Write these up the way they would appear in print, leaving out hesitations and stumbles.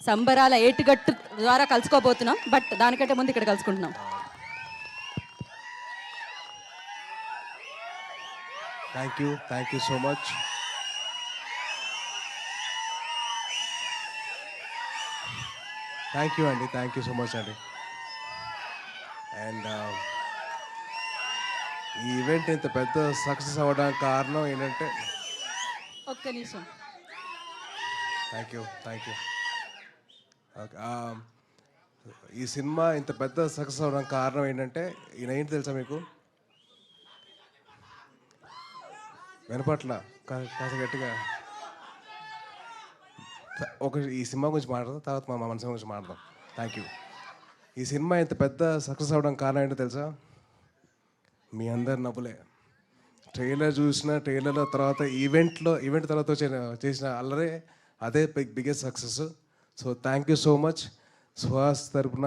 సంబరాల ఏటుగట్టు ద్వారా కలుసుకోబోతున్నాం. బట్ దానికంటే ముందు ఇక్కడ కలుసుకుంటున్నాం. Thank you so much. Thank you so much అండి. అండ్ ఈ ఈవెంట్ ఇంత పెద్ద సక్సెస్ అవ్వడానికి కారణం ఏంటంటే ఒక్క నిమిషం. Thank you okay. ఈ సినిమా ఇంత పెద్ద సక్సెస్ అవ్వడానికి కారణం ఏంటంటే ఈయన ఏంటి తెలుసా మీకు? వినపట్ల కాస్త గట్టిగా ఈ సినిమా గురించి మాట్లాడదాం, తర్వాత మా మనసు గురించి మాట్లాడదాం. Thank you. ఈ సినిమా ఇంత పెద్ద సక్సెస్ అవ్వడానికి కారణం ఏంటో తెలుసా? మీ అందరి నవ్వులే. ట్రైలర్ చూసిన ట్రైలర్లో తర్వాత ఈవెంట్ తర్వాత చేసిన అల్లరే అదే biggest success. So thank you so much. Suhas తరపున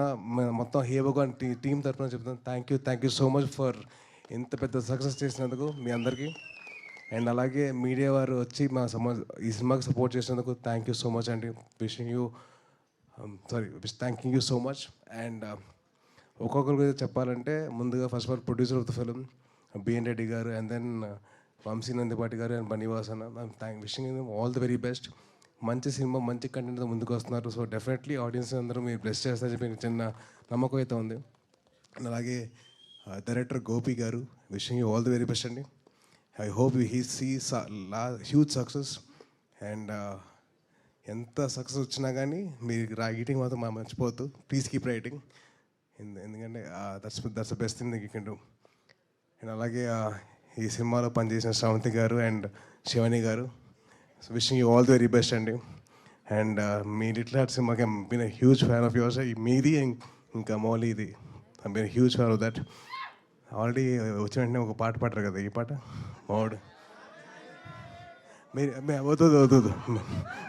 మొత్తం హే భగవాన్ టీం తరపున చెప్తాను thank you so much for ఇంత పెద్ద సక్సెస్ చేసినందుకు మీ అందరికీ. అండ్ అలాగే మీడియా వారు వచ్చి ఈ సినిమాకి సపోర్ట్ చేసినందుకు థ్యాంక్ యూ సో మచ్ అండి. Thanking you so much. And ఒక్కొక్కరి గురించి చెప్పాలంటే ముందుగా first of all producer of the film BN Reddy గారు, అండ్ దెన్ వంశీ నందిపాటి గారు అండ్ బనీవాస్ అన్న. Wishing all the very best. మంచి సినిమా మంచి కంటెంట్తో ముందుకు వస్తున్నారు. సో డెఫినెట్లీ ఆడియన్స్ అందరూ మీరు బ్లెస్ చేస్తారని చెప్పి చిన్న నమ్మకం అయితే ఉంది. అండ్ అలాగే director Gopi garu, wishing you all the very best అండి. I hope he sees huge success. And ఎంత సక్సెస్ వచ్చినా కానీ మీరు రైటింగ్ మాత్రం మర్చిపోవద్దు. ప్లీజ్ కీప్ రైటింగ్, ఎందుకంటే that's the best thing you can do. And అలాగే ఈ సినిమాలో పనిచేసిన Sravanthi garu and Shivani garu, wishing you all the very best అండి. అండ్ మీ లిటిల్ హార్ట్ సినిమాకి been a huge fan of yours. మీది ఇంకా మౌలీది I been huge fan of that. Already వచ్చిన వెంటనే ఒక పాట పాడరు కదా, ఈ పాట మౌడ్ మీరు వద్దు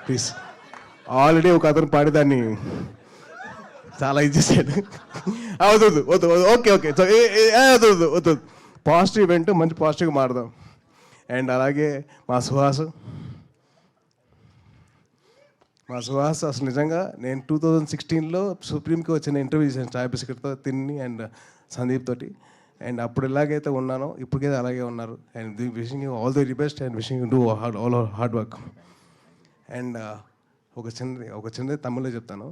ప్లీజ్. ఆల్రెడీ ఒక అతను పాడేదాన్ని చాలా ఇచ్చేసాడు. వద్దు ఓకే సో వద్దు. పాజిటివ్ ఈవెంట్ మంచి పాజిటివ్గా మారుదాం. అండ్ అలాగే మా సుహాస్ అసలు నిజంగా నేను 2016లో సుప్రీంకి వచ్చిన ఇంటర్వ్యూ చేశాను ఛాయ్ బిస్కెట్తో తిన్ని అండ్ సందీప్ తోటి. అండ్ అప్పుడు ఎలాగైతే ఉన్నానో ఇప్పటికైతే అలాగే ఉన్నారు. And wishing you all the very best and wishing you do all hard work. And ఒక చిన్నది తమిళ్లో చెప్తాను.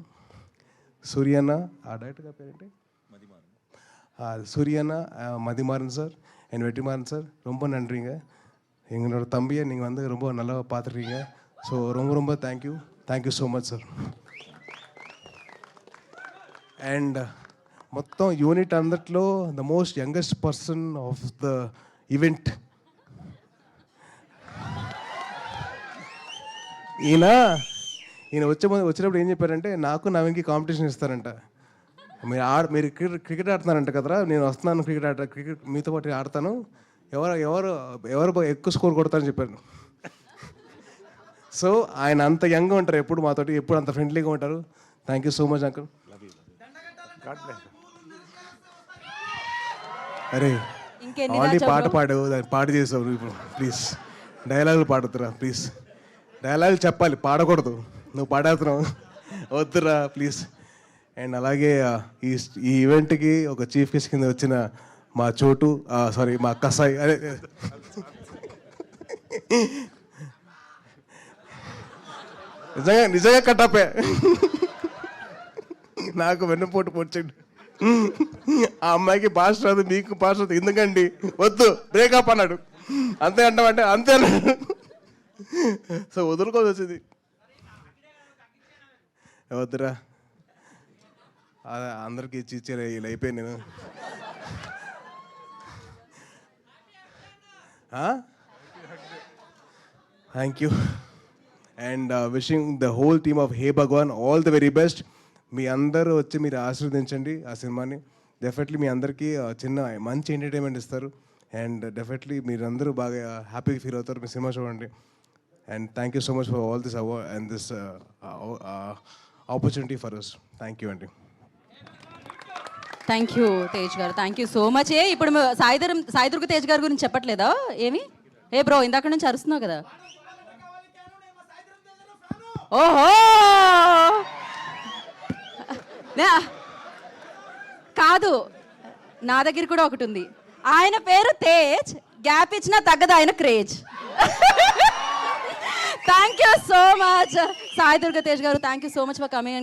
సూర్యన్న ఆ డైరెక్టర్ గారి పేరేంటి? சூரியனா மதிமாறன் சார் என் வெற்றிமாறன் சார் ரொம்ப நன்றிங்க. எங்களோட தம்பியை நீங்கள் வந்து ரொம்ப நல்லா பார்த்துருக்கீங்க. ஸோ ரொம்ப thank you so much sir. And మొత్తం యూనిట్ అందట్లో the most youngest person of the event ఈయన వచ్చినప్పుడు ఏం చెప్పారంటే నాకు నవీన్కి కాంపిటీషన్ ఇస్తారంట. మీరు క్రికెట్ ఆడుతున్నారంట కదరా, నేను వస్తున్నాను క్రికెట్ మీతో పాటు ఆడతాను, ఎవరు ఎక్కువ స్కోర్ కొడతారని చెప్పారు. సో ఆయన అంత యంగ్గా ఉంటారు, ఎప్పుడు మాతోటి ఎప్పుడు అంత ఫ్రెండ్లీగా ఉంటారు. Thank you so much uncle. అరే ఆల్రెడీ పాట చేసావు ఇప్పుడు, ప్లీజ్ డైలాగులు పాడుతురా ప్లీజ్. డైలాగులు చెప్పాలి, పాడకూడదు. నువ్వు పాడేస్తున్నావు, వద్దురా ప్లీజ్. అండ్ అలాగే ఈ ఈవెంట్కి ఒక చీఫ్ గెస్ట్ కింద వచ్చిన మా చోటు మా కసాయి, అదే నిజంగా కట్టాపే నాకు వెన్నుపోటు పొడిచండి. ఆ అమ్మాయికి భాష రాదు, మీకు భాష రాదు, ఎందుకండి వద్దు బ్రేకప్ అన్నాడు. అంతే అంటామంటే అంతే అన్నాడు. సో వదులుకోవాల్సి వచ్చింది. వద్దురా అందరికి ఇచ్చేలా ఇలా అయిపోయాను నేను. Thank you and wishing the whole team of Hey Bhagavan all the very best. మీ అందరూ వచ్చి మీరు ఆశీర్వదించండి ఆ సినిమాని. డెఫినెట్లీ మీ అందరికీ చిన్న మంచి ఎంటర్టైన్మెంట్ ఇస్తారు. అండ్ డెఫినెట్లీ మీరందరూ బాగా హ్యాపీగా ఫీల్ అవుతారు మీ సినిమా చూడండి. And thank you so much for all this award and this opportunity for us. Thank you అండి. థ్యాంక్ యూ తేజ్ గారు, థ్యాంక్ యూ సో మచ్. ఇప్పుడు సాయిదుర్గ తేజ్ గారి గురించి చెప్పట్లేదా ఏమి? బ్రో ఇందాక నుంచి అరుస్తున్నావు కదా. ఓహో కాదు, నా దగ్గర కూడా ఒకటి ఉంది. ఆయన పేరు తేజ్, గ్యాప్ ఇచ్చినా తగ్గదు ఆయన craze. Thank you so much Sai Durga Tej గారు, thank you so much for coming.